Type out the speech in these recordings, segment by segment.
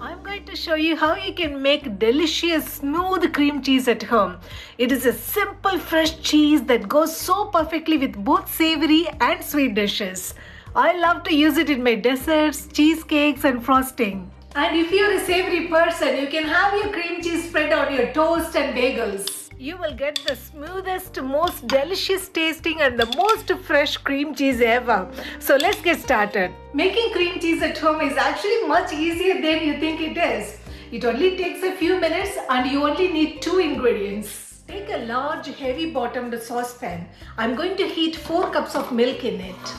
I'm going to show you how you can make delicious smooth cream cheese at home. It is a simple fresh cheese that goes so perfectly with both savory and sweet dishes. I love to use it in my desserts, cheesecakes and frosting. And if you're a savory person, you can have your cream cheese spread on your toast and bagels. You will get the smoothest, most delicious tasting and the most fresh cream cheese ever. So let's get started. Making cream cheese at home is actually much easier than you think it is. It only takes a few minutes and you only need 2 ingredients. Take a large heavy bottomed saucepan. I'm going to heat 4 cups of milk in it.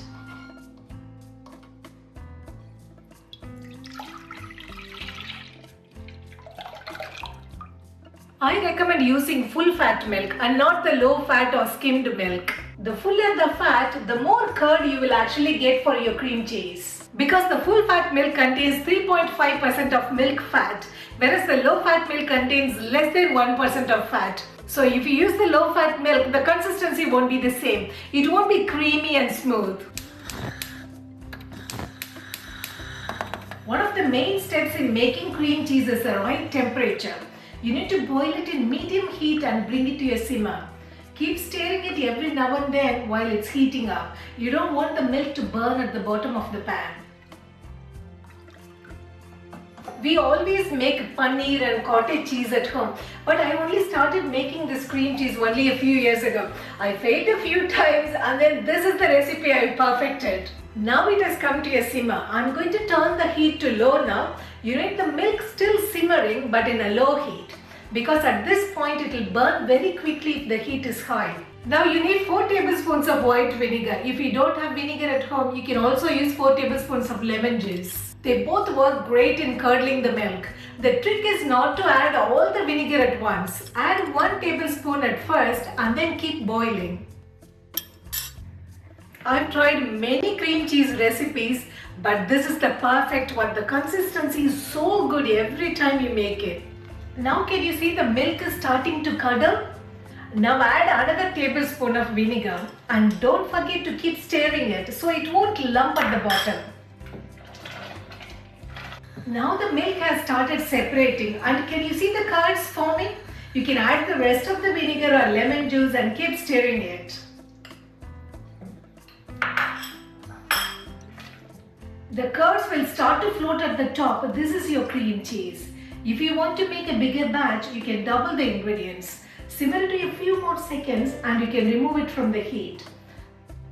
I recommend using full fat milk and not the low fat or skimmed milk. The fuller the fat, the more curd you will actually get for your cream cheese. Because the full fat milk contains 3.5% of milk fat, whereas the low fat milk contains less than 1% of fat. So if you use the low fat milk, the consistency won't be the same. It won't be creamy and smooth. One of the main steps in making cream cheese is the right temperature. You need to boil it in medium heat and bring it to a simmer. Keep stirring it every now and then while it's heating up. You don't want the milk to burn at the bottom of the pan. We always make paneer and cottage cheese at home, but I only started making this cream cheese only a few years ago. I failed a few times and then this is the recipe I perfected. Now it has come to a simmer. I'm going to turn the heat to low now. You need the milk still simmering but in a low heat, because at this point it will burn very quickly if the heat is high. Now you need 4 tablespoons of white vinegar. If you don't have vinegar at home, you can also use 4 tablespoons of lemon juice. They both work great in curdling the milk. The trick is not to add all the vinegar at once. Add 1 tablespoon at first and then keep boiling. I've tried many cream cheese recipes, but this is the perfect one. The consistency is so good every time you make it. Now can you see the milk is starting to curdle? Now add another tablespoon of vinegar and don't forget to keep stirring it so it won't lump at the bottom. Now the milk has started separating and can you see the curds forming? You can add the rest of the vinegar or lemon juice and keep stirring it. The curds will start to float at the top. This is your cream cheese. If you want to make a bigger batch, you can double the ingredients. Simmer it a few more seconds and you can remove it from the heat.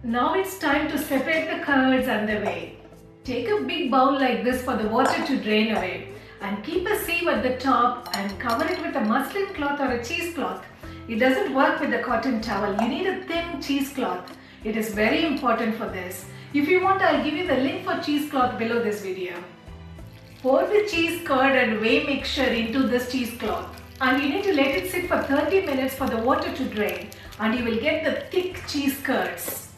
Now it's time to separate the curds and the whey. Take a big bowl like this for the water to drain away and keep a sieve at the top and cover it with a muslin cloth or a cheesecloth. It doesn't work with a cotton towel. You need a thin cheesecloth. It is very important for this. If you want, I'll give you the link for cheesecloth below this video. Pour the cheese curd and whey mixture into this cheesecloth and you need to let it sit for 30 minutes for the water to drain and you will get the thick cheese curds.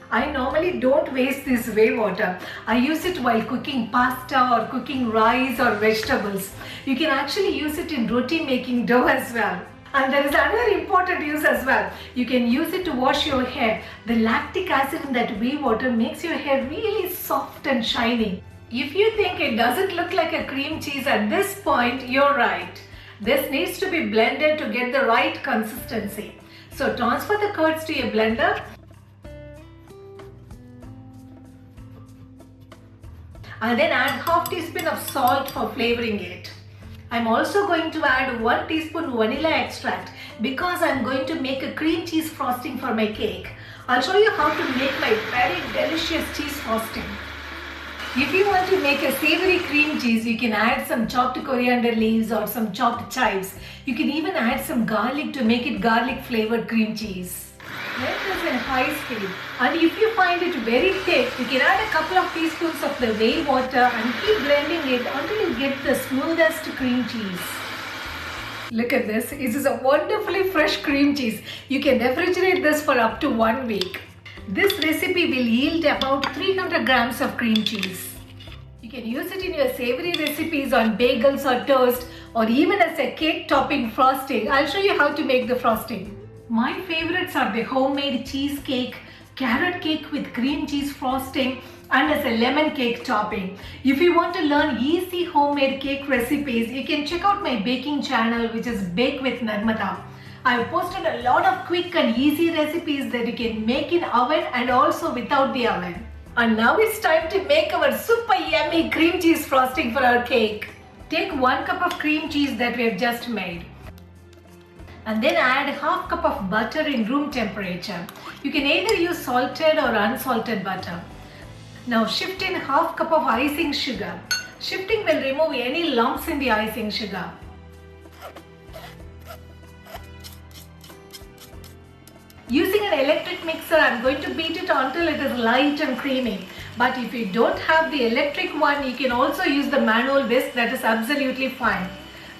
I normally don't waste this whey water. I use it while cooking pasta or cooking rice or vegetables. You can actually use it in roti making dough as well. And there is another important use as well. You can use it to wash your hair. The lactic acid in that whey water makes your hair really soft and shiny. If you think it doesn't look like a cream cheese at this point, you're right. This needs to be blended to get the right consistency. So transfer the curds to a blender and then add half teaspoon of salt for flavoring it. I'm also going to add 1 teaspoon vanilla extract because I'm going to make a cream cheese frosting for my cake. I'll show you how to make my very delicious cheese frosting. If you want to make a savory cream cheese, you can add some chopped coriander leaves or some chopped chives. You can even add some garlic to make it garlic flavored cream cheese. Blend this in high speed and if you find it very thick, you can add a couple of teaspoons of the whey water and keep blending it until you get the smoothest cream cheese. Look at this. This is a wonderfully fresh cream cheese. You can refrigerate this for up to 1 week. This recipe will yield about 300 grams of cream cheese. You can use it in your savory recipes on bagels or toast or even as a cake topping frosting. I'll show you how to make the frosting. My favorites are the homemade cheesecake, carrot cake with cream cheese frosting and as a lemon cake topping. If you want to learn easy homemade cake recipes, you can check out my baking channel, which is Bake with Narmada. I've posted a lot of quick and easy recipes that you can make in oven and also without the oven. And now it's time to make our super yummy cream cheese frosting for our cake. Take 1 cup of cream cheese that we have just made. And then add half cup of butter in room temperature. You can either use salted or unsalted butter. Now shift in half cup of icing sugar. Shifting will remove any lumps in the icing sugar. Using an electric mixer, I'm going to beat it until it is light and creamy. But if you don't have the electric one, you can also use the manual whisk. That is absolutely fine.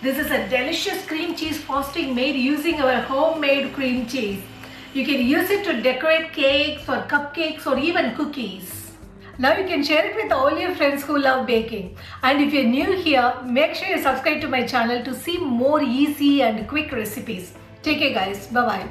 This is a delicious cream cheese frosting made using our homemade cream cheese. You can use it to decorate cakes or cupcakes or even cookies. Now you can share it with all your friends who love baking. And if you're new here, make sure you subscribe to my channel to see more easy and quick recipes. Take care guys. Bye-bye.